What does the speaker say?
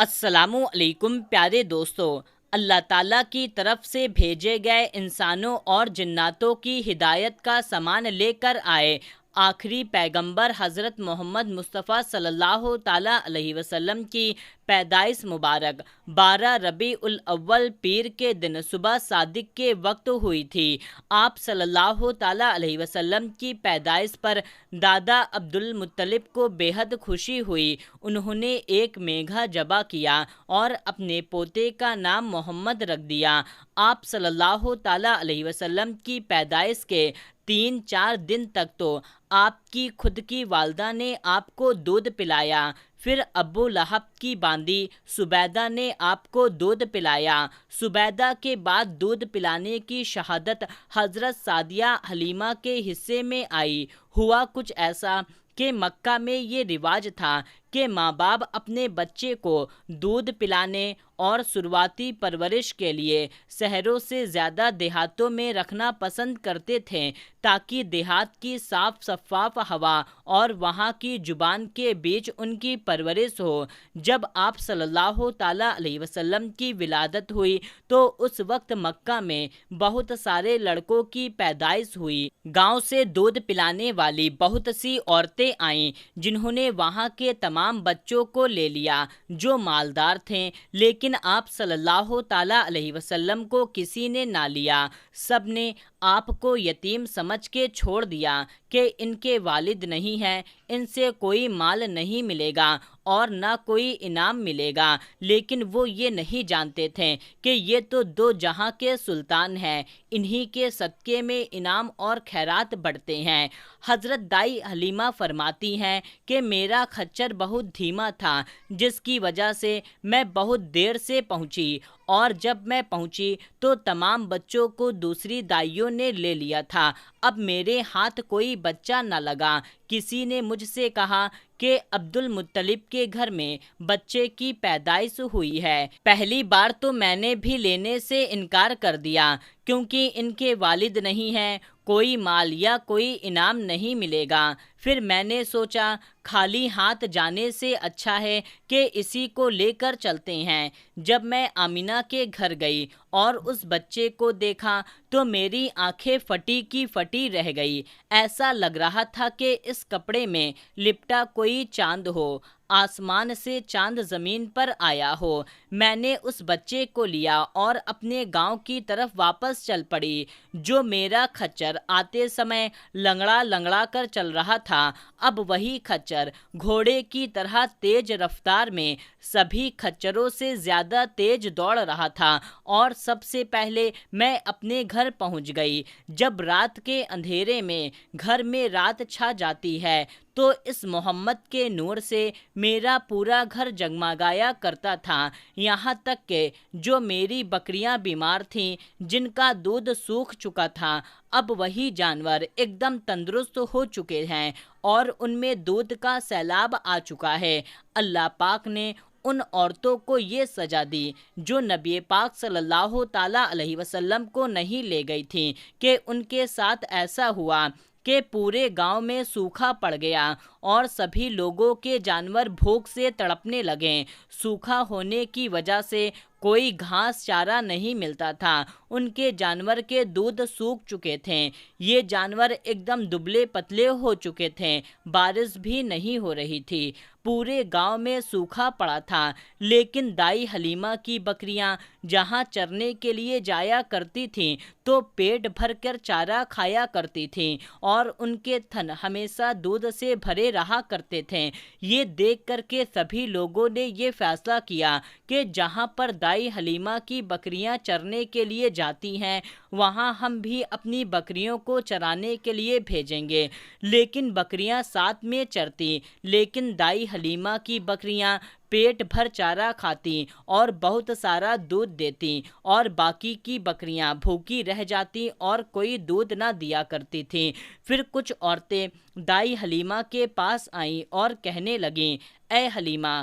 السلام علیکم پیارے دوستو، اللہ تعالیٰ کی طرف سے بھیجے گئے انسانوں اور جناتوں کی ہدایت کا سامان لے کر آئے آخری پیغمبر حضرت محمد مصطفیٰ صلی اللہ تعالیٰ علیہ وسلم کی پیدائش مبارک 12 ربیع الاول پیر کے دن صبح صادق کے وقت ہوئی تھی۔ آپ صلی اللہ تعالیٰ علیہ وسلم کی پیدائش پر دادا عبد المطلب کو بے حد خوشی ہوئی۔ انہوں نے ایک میگھا ذبح کیا اور اپنے پوتے کا نام محمد رکھ دیا۔ آپ صلی اللہ تعالیٰ علیہ وسلم کی پیدائش کے 3-4 دن تک تو آپ کی خود کی والدہ نے آپ کو دودھ پلایا، پھر ابو لہب کی باندی سبیدہ نے آپ کو دودھ پلایا۔ سبیدہ کے بعد دودھ پلانے کی شہادت حضرت سعدیہ حلیمہ کے حصے میں آئی۔ ہوا کچھ ایسا کہ مکہ میں یہ رواج تھا کہ ماں باپ اپنے بچے کو دودھ پلانے اور شروعاتی پرورش کے لیے شہروں سے زیادہ دیہاتوں میں رکھنا پسند کرتے تھے، تاکہ دیہات کی صاف شفاف ہوا اور وہاں کی زبان کے بیچ ان کی پرورش ہو۔ جب آپ صلی اللہ تعالیٰ علیہ وسلم کی ولادت ہوئی تو اس وقت مکہ میں بہت سارے لڑکوں کی پیدائش ہوئی۔ گاؤں سے دودھ پلانے والی بہت سی عورتیں آئیں جنہوں نے وہاں کے تمام بچوں کو لے لیا جو مالدار تھے، لیکن آپ صلی اللہ تعالیٰ علیہ وسلم کو کسی نے نہ لیا۔ سب نے آپ کو یتیم سمجھ کے چھوڑ دیا کہ ان کے والد نہیں ہیں، ان سے کوئی مال نہیں ملے گا اور نہ کوئی انعام ملے گا، لیکن وہ یہ نہیں جانتے تھے کہ یہ تو دو جہاں کے سلطان ہیں، انہی کے صدقے میں انعام اور خیرات بڑھتے ہیں۔ حضرت دائی حلیمہ فرماتی ہیں کہ میرا خچر بہت دھیما تھا، جس کی وجہ سے میں بہت دیر سے پہنچی، اور جب میں پہنچی تو تمام بچوں کو دوسری دائیوں نے لے لیا تھا۔ اب میرے ہاتھ کوئی بچہ نہ لگا۔ کسی نے مجھ سے کہا کہ عبد المطلب کے گھر میں بچے کی پیدائش ہوئی ہے۔ پہلی بار تو میں نے بھی لینے سے انکار کر دیا، کیونکہ ان کے والد نہیں ہیں، کوئی مال یا کوئی انعام نہیں ملے گا۔ پھر میں نے سوچا خالی ہاتھ جانے سے اچھا ہے کہ اسی کو لے کر چلتے ہیں۔ جب میں آمینہ کے گھر گئی اور اس بچے کو دیکھا تو میری آنکھیں پھٹی کی پھٹی رہ گئی۔ ایسا لگ رہا تھا کہ اس کپڑے میں لپٹا کوئی چاند ہو، آسمان سے چاند زمین پر آیا ہو۔ میں نے اس بچے کو لیا اور اپنے گاؤں کی طرف واپس چل پڑی۔ جو میرا خچر آتے سمے لنگڑا لنگڑا کر چل رہا تھا، اب وہی خچر گھوڑے کی طرح تیز رفتار میں سبھی خچروں سے زیادہ تیز دوڑ رہا تھا، اور سب سے پہلے میں اپنے گھر پہنچ گئی۔ جب رات کے اندھیرے میں گھر میں رات چھا جاتی ہے تو اس محمد کے نور سے میرا پورا گھر جگمگایا کرتا تھا، یہاں تک کہ جو میری بکریاں بیمار تھیں، جن کا دودھ سوکھ چکا تھا، اب وہی جانور ایک دم تندرست ہو چکے ہیں اور ان میں دودھ کا سیلاب آ چکا ہے۔ اللہ پاک نے ان عورتوں کو یہ سزا دی جو نبی پاک صلی اللہ تعالیٰ علیہ وسلم کو نہیں لے گئی تھیں، کہ ان کے ساتھ ایسا ہوا کہ پورے گاؤں میں سوکھا پڑ گیا اور سبھی لوگوں کے جانور بھوک سے تڑپنے لگے۔ سوکھا ہونے کی وجہ سے کوئی گھاس چارہ نہیں ملتا تھا، ان کے جانور کے دودھ سوکھ چکے تھے، یہ جانور ایک دم دبلے پتلے ہو چکے تھے، بارش بھی نہیں ہو رہی تھی، پورے گاؤں میں سوکھا پڑا تھا، لیکن دائی حلیمہ کی بکریاں جہاں چرنے کے لیے جایا کرتی تھیں تو پیٹ بھر کر چارہ کھایا کرتی تھیں اور ان کے تھن ہمیشہ دودھ سے بھرے رہا کرتے تھے۔ یہ دیکھ کر کے سبھی لوگوں نے یہ فیصلہ کیا کہ جہاں پر دائی حلیمہ کی بکریاں چرنے کے لیے جاتی ہیں، وہاں ہم بھی اپنی بکریوں کو چرانے کے لیے بھیجیں گے۔ لیکن بکریاں ساتھ میں چرتی، لیکن دائی حلیمہ کی بکریاں پیٹ بھر چارہ کھاتی اور بہت سارا دودھ دیتی، اور باقی کی بکریاں بھوکی رہ جاتی اور کوئی دودھ نہ دیا کرتی تھیں۔ پھر کچھ عورتیں دائی حلیمہ کے پاس آئیں اور کہنے لگیں، اے حلیمہ،